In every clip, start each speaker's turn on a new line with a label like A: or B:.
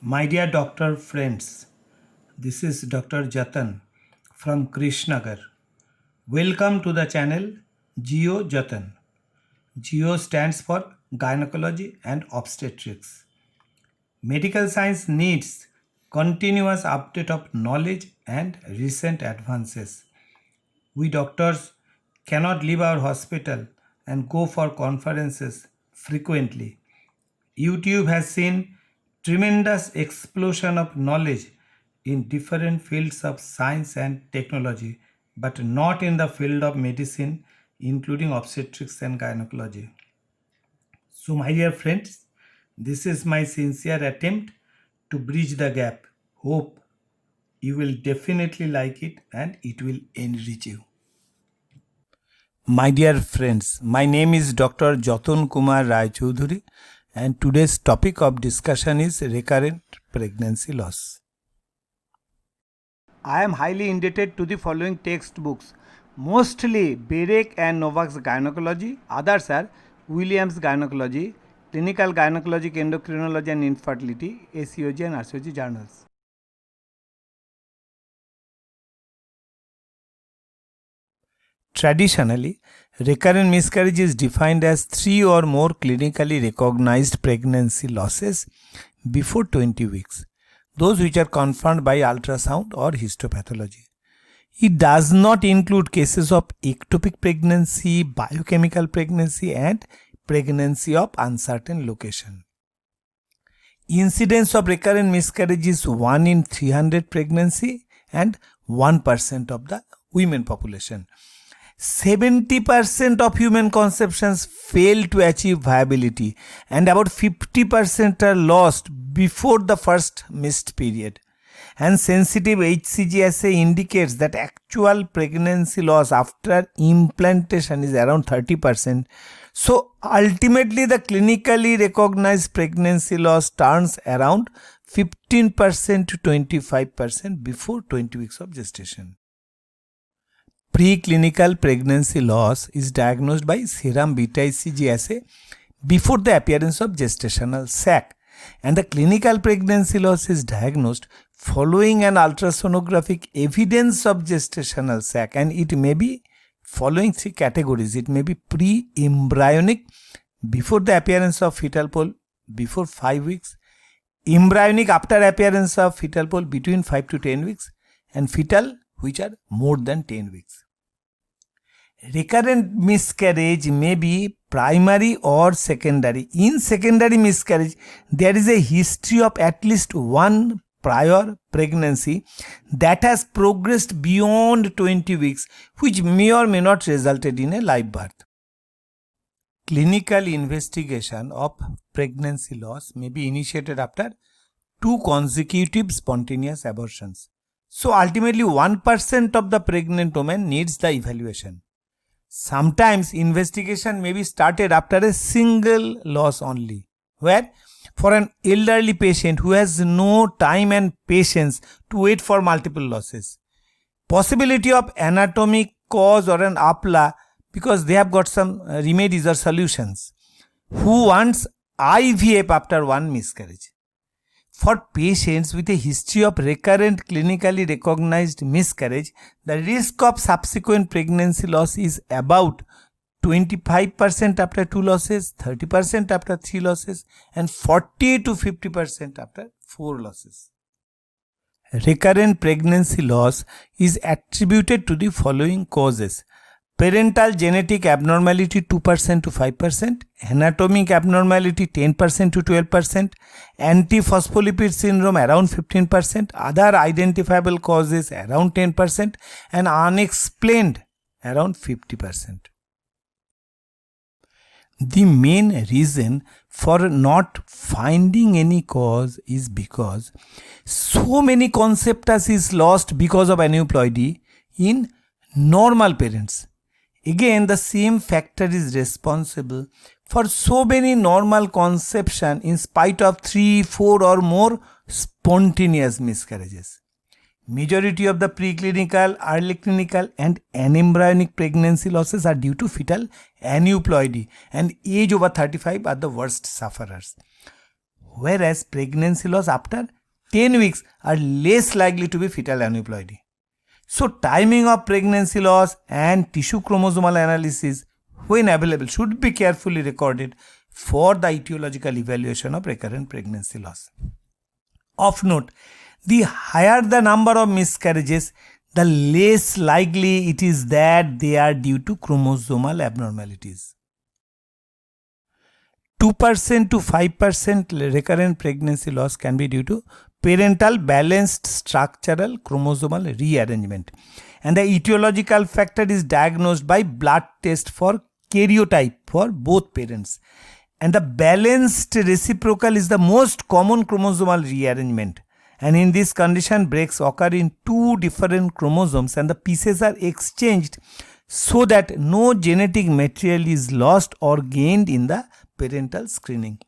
A: My dear doctor friends, this is Dr. Jatan from Krishnagar. Welcome to the channel Geo Jatan. Geo stands for Gynecology and Obstetrics. Medical science needs continuous update of knowledge and recent advances. We doctors cannot leave our hospital and go for conferences frequently. YouTube has seen tremendous explosion of knowledge in different fields of science and technology, but not in the field of medicine, including obstetrics and gynecology. So, my dear friends, this is my sincere attempt to bridge the gap. Hope you will definitely like it and it will enrich you. My dear friends, my name is Dr. Jatan Kumar Rai Choudhury, and today's topic of discussion is recurrent pregnancy loss. I am highly indebted to the following textbooks, mostly Berek and Novak's Gynecology, others are Williams Gynecology, Clinical Gynecologic Endocrinology and Infertility, ACOG and RCOG journals. Traditionally, recurrent miscarriage is defined as 3 or more clinically recognized pregnancy losses before 20 weeks, those which are confirmed by ultrasound or histopathology. It does not include cases of ectopic pregnancy, biochemical pregnancy, and pregnancy of uncertain location. Incidence of recurrent miscarriage is 1 in 300 pregnancy and 1% of the women population. 70% of human conceptions fail to achieve viability and about 50% are lost before the first missed period. And sensitive HCG assay indicates that actual pregnancy loss after implantation is around 30%. So ultimately the clinically recognized pregnancy loss turns around 15% to 25% before 20 weeks of gestation. Preclinical pregnancy loss is diagnosed by serum beta HCG assay before the appearance of gestational sac, and the clinical pregnancy loss is diagnosed following an ultrasonographic evidence of gestational sac, and it may be following 3 categories. It may be pre-embryonic, before the appearance of fetal pole before 5 weeks, embryonic after appearance of fetal pole between 5 to 10 weeks, and fetal which are more than 10 weeks. Recurrent miscarriage may be primary or secondary. In secondary miscarriage, there is a history of at least one prior pregnancy that has progressed beyond 20 weeks, which may or may not resulted in a live birth. Clinical investigation of pregnancy loss may be initiated after 2 consecutive spontaneous abortions. So ultimately 1% of the pregnant woman needs the evaluation. Sometimes investigation may be started after a single loss only, where for an elderly patient who has no time and patience to wait for multiple losses, possibility of anatomic cause or an APLA because they have got some remedies or solutions, who wants IVF after one miscarriage. For patients with a history of recurrent clinically recognized miscarriage, the risk of subsequent pregnancy loss is about 25% after 2 losses, 30% after 3 losses, and 40 to 50% after 4 losses. Recurrent pregnancy loss is attributed to the following causes: parental genetic abnormality 2% to 5%, anatomic abnormality 10% to 12%, antiphospholipid syndrome around 15%, other identifiable causes around 10%, and unexplained around 50%. The main reason for not finding any cause is because so many conceptus is lost because of aneuploidy in normal parents. Again, the same factor is responsible for so many normal conception in spite of 3, 4 or more spontaneous miscarriages. Majority of the preclinical, early clinical and anembryonic pregnancy losses are due to fetal aneuploidy, and age over 35 are the worst sufferers. whereas pregnancy loss after 10 weeks are less likely to be fetal aneuploidy. So timing of pregnancy loss and tissue chromosomal analysis when available should be carefully recorded for the etiological evaluation of recurrent pregnancy loss. Of note, the higher the number of miscarriages, the less likely it is that they are due to chromosomal abnormalities. 2% to 5% recurrent pregnancy loss can be due to parental balanced structural chromosomal rearrangement, and the etiological factor is diagnosed by blood test for karyotype for both parents, and the balanced reciprocal is the most common chromosomal rearrangement, and in this condition breaks occur in two different chromosomes and the pieces are exchanged so that no genetic material is lost or gained in the parental screening,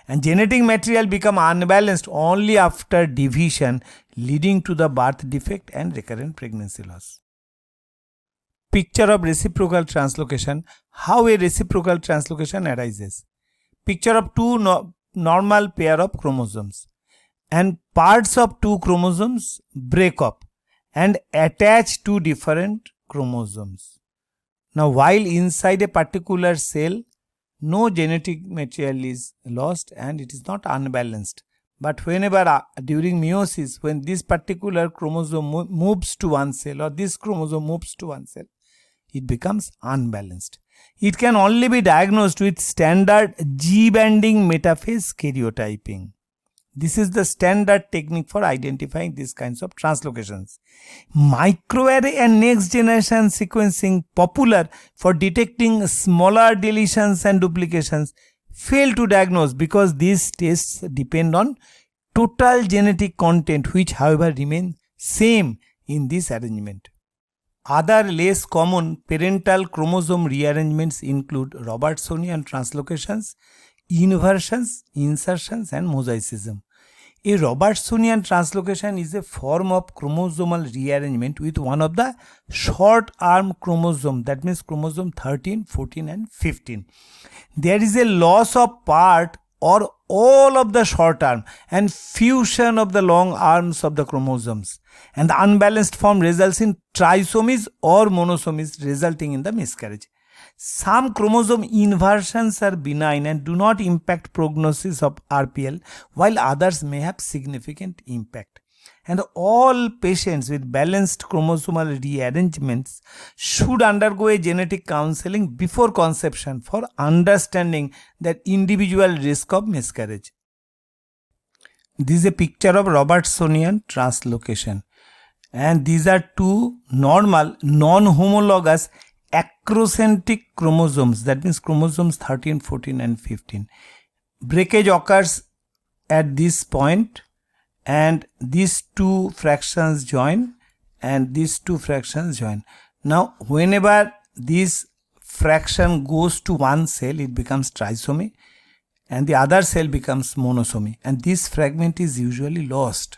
A: and genetic material become unbalanced only after division, leading to the birth defect and recurrent pregnancy loss. Picture of reciprocal translocation. How a reciprocal translocation arises. Picture of two normal pair of chromosomes, and parts of two chromosomes break up and attach to different chromosomes. Now, while inside a particular cell, no genetic material is lost and it is not unbalanced. But whenever during meiosis, when this particular chromosome moves to one cell or this chromosome moves to one cell, it becomes unbalanced. It can only be diagnosed with standard G-banding metaphase karyotyping. This is the standard technique for identifying these kinds of translocations. Microarray and next generation sequencing, popular for detecting smaller deletions and duplications, fail to diagnose because these tests depend on total genetic content, which however remain same in this arrangement. Other less common parental chromosome rearrangements include Robertsonian translocations, inversions, insertions and mosaicism. A Robertsonian translocation is a form of chromosomal rearrangement with one of the short arm chromosome, that means chromosome 13, 14 and 15. There is a loss of part or all of the short arm and fusion of the long arms of the chromosomes, and the unbalanced form results in trisomies or monosomies, resulting in the miscarriage. Some chromosome inversions are benign and do not impact prognosis of RPL, while others may have significant impact. And all patients with balanced chromosomal rearrangements should undergo a genetic counseling before conception for understanding their individual risk of miscarriage. This is a picture of Robertsonian translocation, and these are two normal non-homologous acrocentric chromosomes, that means chromosomes 13, 14 and 15. Breakage occurs at this point and these two fractions join and these two fractions join. Now whenever this fraction goes to one cell, it becomes trisomy and the other cell becomes monosomy, and this fragment is usually lost.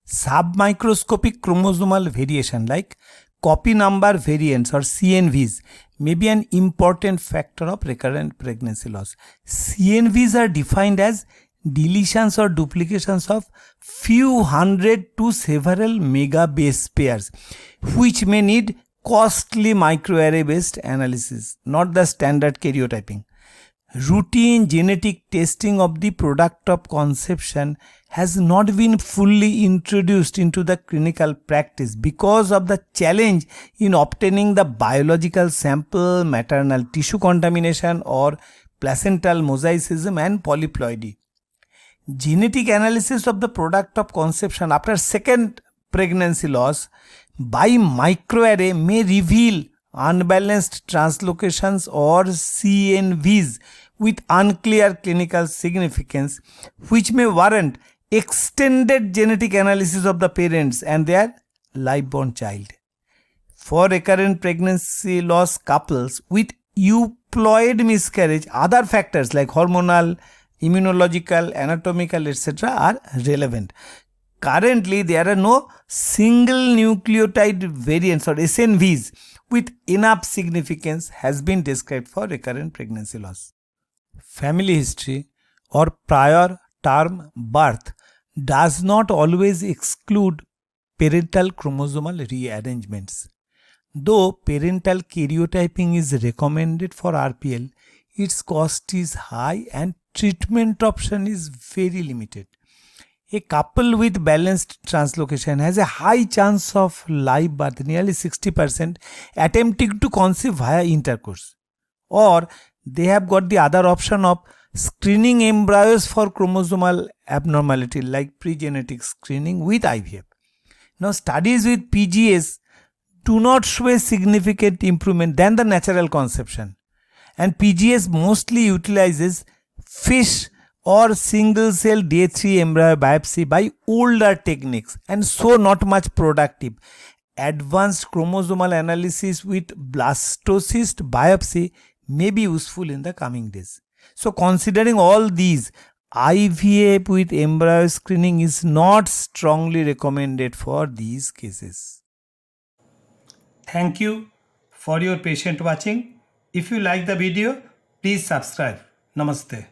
A: Submicroscopic chromosomal variation like copy number variants or CNVs may be an important factor of recurrent pregnancy loss. CNVs are defined as deletions or duplications of few hundred to several mega base pairs, which may need costly microarray based analysis, not the standard karyotyping. Routine genetic testing of the product of conception has not been fully introduced into the clinical practice because of the challenge in obtaining the biological sample, maternal tissue contamination or placental mosaicism and polyploidy. Genetic analysis of the product of conception after second pregnancy loss by microarray may reveal unbalanced translocations or CNVs with unclear clinical significance, which may warrant extended genetic analysis of the parents and their live-born child. For recurrent pregnancy loss couples with euploid miscarriage, other factors like hormonal, immunological, anatomical, etc. are relevant. Currently, there are no single nucleotide variants or SNVs with enough significance has been described for recurrent pregnancy loss. Family history. or prior term birth does not always exclude parental chromosomal rearrangements. Though parental karyotyping is recommended for RPL, its cost is high and treatment option is very limited. A couple with balanced translocation has a high chance of live birth, nearly 60%, attempting to conceive via intercourse. Or they have got the other option of screening embryos for chromosomal abnormality like pre-genetic screening with IVF. Now, studies with PGS do not show a significant improvement than the natural conception, and PGS mostly utilizes fish or single cell day 3 embryo biopsy by older techniques and so not much productive. Advanced chromosomal analysis with blastocyst biopsy may be useful in the coming days. So considering all these, IVF with embryo screening is not strongly recommended for these cases. Thank you for your patient watching. If you like the video, please subscribe. Namaste.